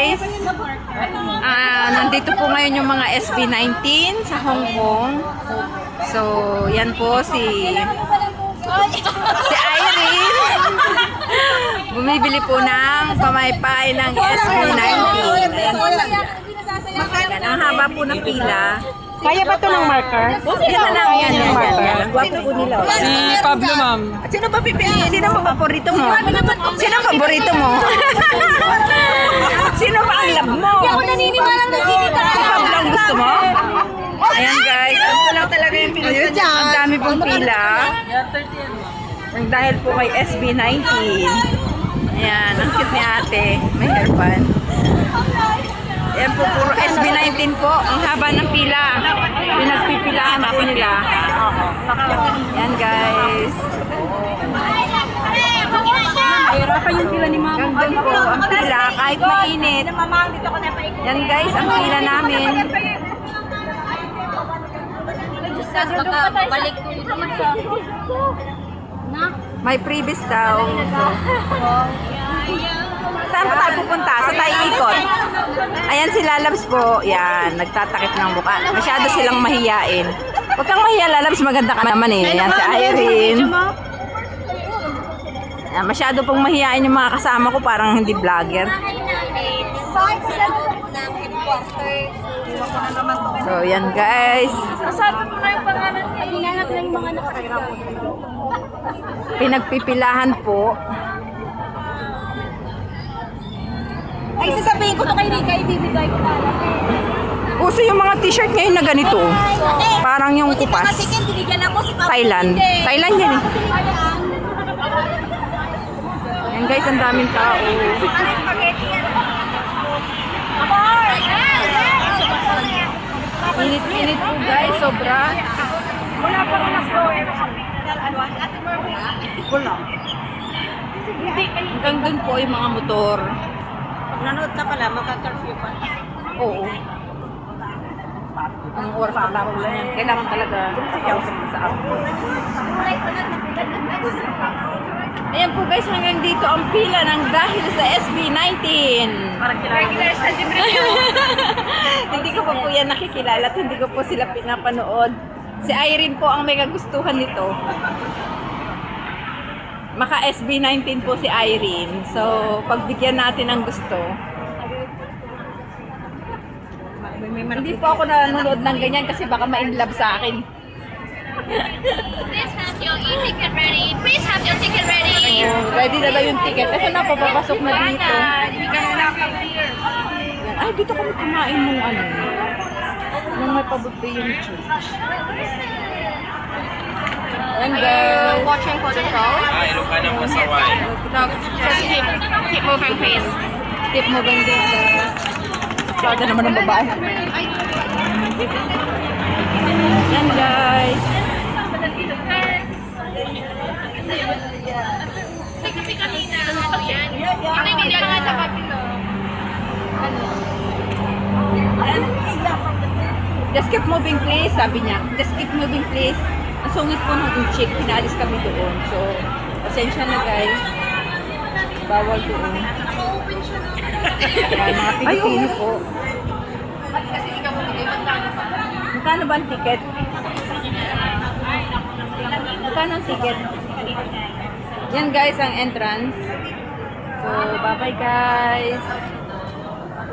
guys, nandito po ngayon yung mga SB19 sa Hong Kong. So, yan po si Irene. Bumibili po ng pamaypay ng SB19. Ayan po siya. Yan, ang haba po ng pila. Kaya ba ito ng marker? Yan na lang yan. Gwapo po nila. Si Pablo, ma'am. Sino ba pipili? Sino ba paborito mo? Sino ang paborito mo? Sino ba ang love mo? Ako naniniwalang nagdidita ka. Si Pablo ang gusto mo? Ayan guys, ito lang talaga yung pila. Ang dami pong pila. Dahil po kay SB19. Ayan, ang cute ni ate. May hairband. Ayan po, puro SB19 po. Ang haba ng pila. Pinagpipilahan po nila. Ayan guys. Hirapan yung sila ni Mama. Gandun po ang pila kahit mainit. Yan guys, ang pila namin. Balik na. May previous daw. So, saan pa tayo pupunta? Sa tayo ikot. Ayan si Lalabs po. Yan, nagtatakip ng mukha. Masyado silang mahiyain. Huwag kang mahiya, Lalabs. Maganda ka naman eh. Ayan si Irene. Ayan, masyado pong mahiyain yung mga kasama ko. Parang hindi vlogger. So, yan guys. Sabi mo na yung pangalan niya. Hinahanap na yung mga nakakirap. Pinagpipilahan po. Ay, sasabihin ko to kay Rika, ibibigay ko na lang. Uso yung mga t-shirt ngayon na ganito. Parang yung kupas. Binigyan ako si Papa. Thailand. Thailand yan eh. Yan guys, ang daming tao. Init-init po guys, sobra. Wala pa rin ako. Wala. Hanggang dun po yung mga motor. Nanood ka pala, magka-curfew pa. Oo. Ang oras na tao lang yan. Kailangan talaga sa ako. Ayan po guys, hanggang dito ang pila ng dahil sa SB19. Regular sa Hindi ko pa po yan nakikilala at hindi ko po sila pinapanood. Si Irene po ang may kagustuhan nito. Maka SB19 po si Irene. So, pagbigyan natin ng gusto. Hindi po ako nanonood ng ganyan kasi baka ma-inlove sa akin. Please have your e-ticket ready. Please have your ticket ready. Ready na daw yung ticket. Ito na, papapasok na dito. Hindi ka na nakapagpapir. Ay, dito kami kumain nung ano. Nung may pabuti yung church. Ayan guys. Watching for the show. Ilocana Pasaway. Just keep moving, please. Keep moving din guys. Sada naman ng babae. Yan guys. Kasi kanina, yan. Ano yung video nga sa papilo? Just keep moving please, sabi niya. Just keep moving please. Ang sungit po ng chick, pinaalis kami doon. So, pasensya na guys. Bawal doon. Yan, mga Pilipino po. Magkano ba ang ticket? Magkano ang ticket? Yan guys, ang entrance. So, bye-bye guys.